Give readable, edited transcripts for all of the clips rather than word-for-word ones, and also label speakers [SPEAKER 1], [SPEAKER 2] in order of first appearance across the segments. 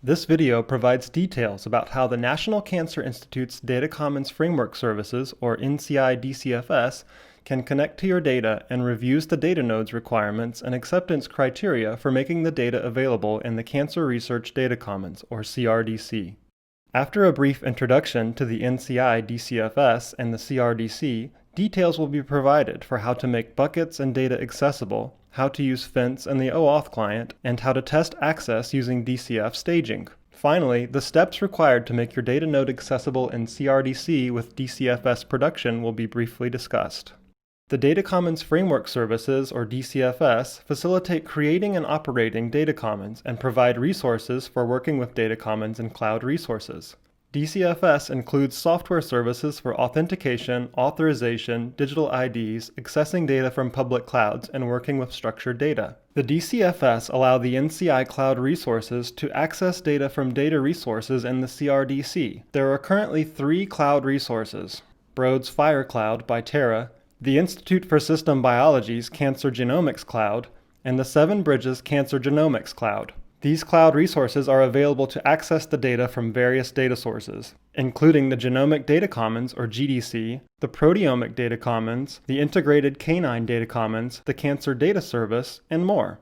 [SPEAKER 1] This video provides details about how the National Cancer Institute's Data Commons Framework Services, or NCI DCFS, can connect to your data and reviews the data nodes requirements and acceptance criteria for making the data available in the Cancer Research Data Commons, or CRDC. After a brief introduction to the NCI DCFS and the CRDC, details will be provided for how to make buckets and data accessible, how to use Fence and the OAuth client, and how to test access using DCF Staging. Finally, the steps required to make your data node accessible in CRDC with DCFS Production will be briefly discussed. The Data Commons Framework Services, or DCFS, facilitate creating and operating data commons and provide resources for working with data commons and cloud resources. DCFS includes software services for authentication, authorization, digital IDs, accessing data from public clouds, and working with structured data. The DCFS allow the NCI cloud resources to access data from data resources in the CRDC. There are currently 3 cloud resources: Broad's Fire Cloud by Terra, the Institute for System Biology's Cancer Genomics Cloud, and the Seven Bridges Cancer Genomics Cloud. These cloud resources are available to access the data from various data sources, including the Genomic Data Commons, or GDC, the Proteomic Data Commons, the Integrated Canine Data Commons, the Cancer Data Service, and more.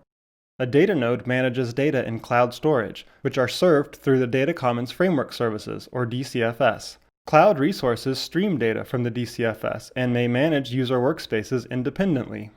[SPEAKER 1] A data node manages data in cloud storage, which are served through the Data Commons Framework Services, or DCFS. Cloud resources stream data from the DCFS and may manage user workspaces independently.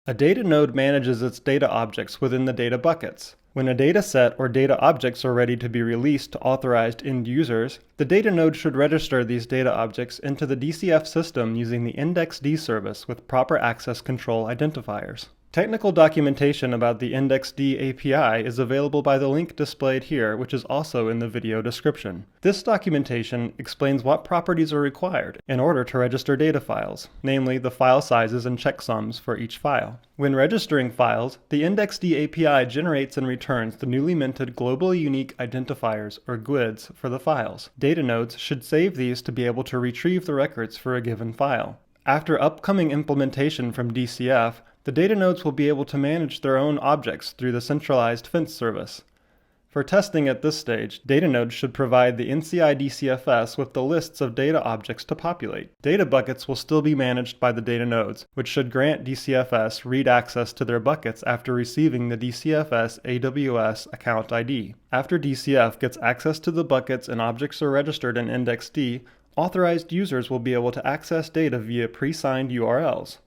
[SPEAKER 1] A data node manages its data objects within the data buckets. When a data set or data objects are ready to be released to authorized end users, the data node should register these data objects into the DCF system using the IndexD service with proper access control identifiers. Technical documentation about the IndexD API is available by the link displayed here, which is also in the video description. This documentation explains what properties are required in order to register data files, namely the file sizes and checksums for each file. When registering files, the IndexD API generates and returns the newly minted Globally Unique Identifiers, or GUIDs, for the files. Data nodes should save these to be able to retrieve the records for a given file. After upcoming implementation from DCF, the data nodes will be able to manage their own objects through the centralized Fence service. For testing at this stage, data nodes should provide the NCI DCFS with the lists of data objects to populate. Data buckets will still be managed by the data nodes, which should grant DCFS read access to their buckets after receiving the DCFS AWS account ID. After DCF gets access to the buckets and objects are registered in IndexD, authorized users will be able to access data via pre-signed URLs.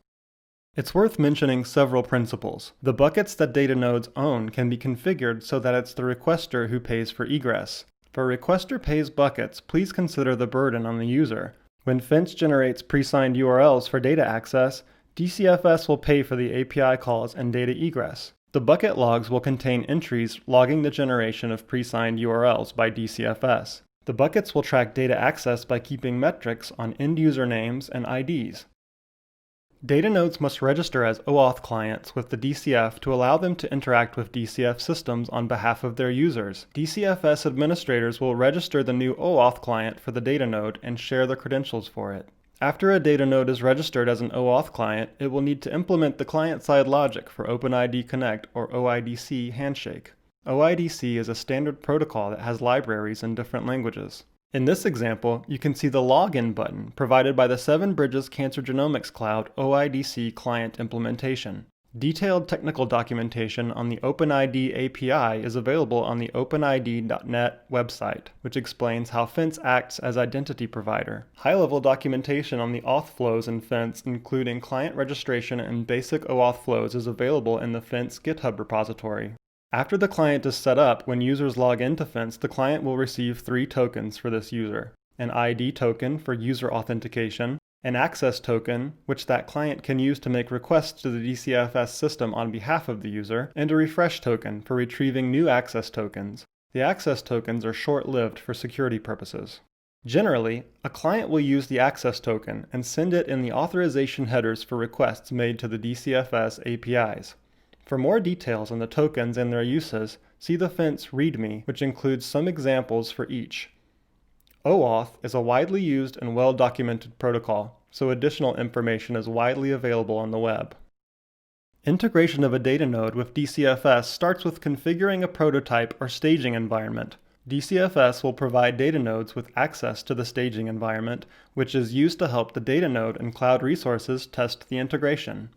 [SPEAKER 1] It's worth mentioning several principles. The buckets that data nodes own can be configured so that it's the requester who pays for egress. For requester pays buckets, please consider the burden on the user. When Fence generates pre-signed URLs for data access, DCFS will pay for the API calls and data egress. The bucket logs will contain entries logging the generation of pre-signed URLs by DCFS. The buckets will track data access by keeping metrics on end user names and IDs. Data nodes must register as OAuth clients with the DCF to allow them to interact with DCF systems on behalf of their users. DCFS administrators will register the new OAuth client for the data node and share the credentials for it. After a data node is registered as an OAuth client, it will need to implement the client-side logic for OpenID Connect, or OIDC handshake. OIDC is a standard protocol that has libraries in different languages. In this example, you can see the Login button provided by the Seven Bridges Cancer Genomics Cloud OIDC client implementation. Detailed technical documentation on the OpenID API is available on the openid.net website, which explains how Fence acts as identity provider. High-level documentation on the auth flows in Fence, including client registration and basic OAuth flows, is available in the Fence GitHub repository. After the client is set up, when users log into Fence, the client will receive 3 tokens for this user: an ID token for user authentication, an access token, which that client can use to make requests to the DCFS system on behalf of the user, and a refresh token for retrieving new access tokens. The access tokens are short-lived for security purposes. Generally, a client will use the access token and send it in the authorization headers for requests made to the DCFS APIs. For more details on the tokens and their uses, see the Fence README, which includes some examples for each. OAuth is a widely used and well-documented protocol, so additional information is widely available on the web. Integration of a data node with DCFS starts with configuring a prototype or staging environment. DCFS will provide data nodes with access to the staging environment, which is used to help the data node and cloud resources test the integration.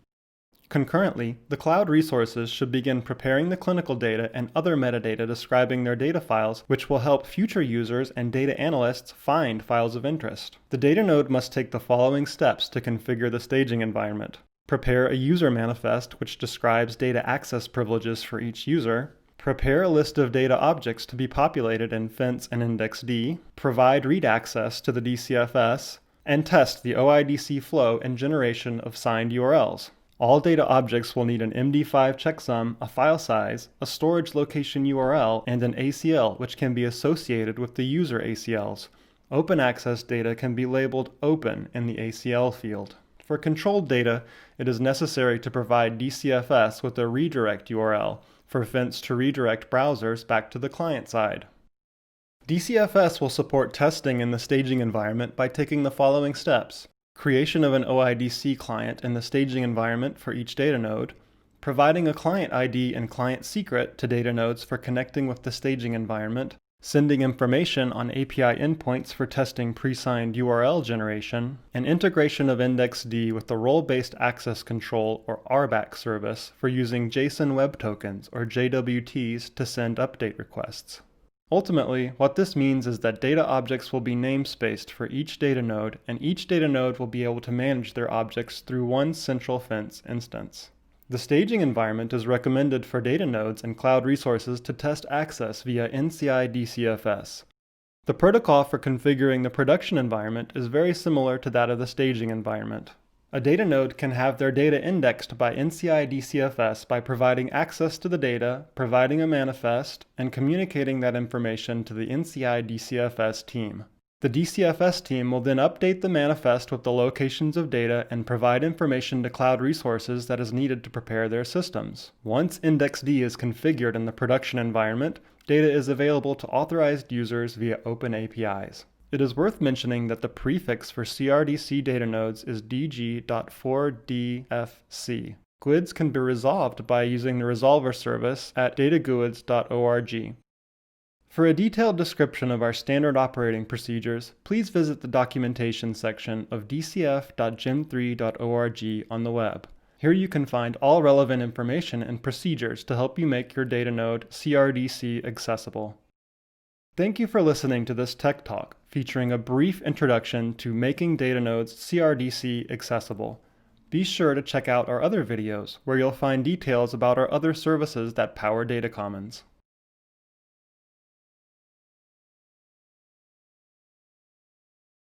[SPEAKER 1] Concurrently, the cloud resources should begin preparing the clinical data and other metadata describing their data files, which will help future users and data analysts find files of interest. The data node must take the following steps to configure the staging environment. Prepare a user manifest which describes data access privileges for each user. Prepare a list of data objects to be populated in fence and index D. Provide read access to the DCFS. And test the OIDC flow and generation of signed URLs. All data objects will need an MD5 checksum, a file size, a storage location URL, and an ACL, which can be associated with the user ACLs. Open access data can be labeled open in the ACL field. For controlled data, it is necessary to provide DCFS with a redirect URL for fence to redirect browsers back to the client side. DCFS will support testing in the staging environment by taking the following steps. Creation of an OIDC client in the staging environment for each data node, providing a client ID and client secret to data nodes for connecting with the staging environment, sending information on API endpoints for testing pre-signed URL generation, and integration of Index D with the Role-Based Access Control or RBAC service for using JSON Web Tokens or JWTs to send update requests. Ultimately, what this means is that data objects will be namespaced for each data node, and each data node will be able to manage their objects through one central fence instance. The staging environment is recommended for data nodes and cloud resources to test access via NCI DCFS. The protocol for configuring the production environment is very similar to that of the staging environment. A data node can have their data indexed by NCI DCFS by providing access to the data, providing a manifest, and communicating that information to the NCI DCFS team. The DCFS team will then update the manifest with the locations of data and provide information to cloud resources that is needed to prepare their systems. Once Index D is configured in the production environment, data is available to authorized users via open APIs. It is worth mentioning that the prefix for CRDC data nodes is DG.4DFC. GUIDs can be resolved by using the resolver service at dataguids.org. For a detailed description of our standard operating procedures, please visit the documentation section of dcf.gen3.org on the web. Here you can find all relevant information and procedures to help you make your data node CRDC accessible. Thank you for listening to this Tech Talk, featuring a brief introduction to making data nodes CRDC accessible. Be sure to check out our other videos, where you'll find details about our other services that power Data Commons.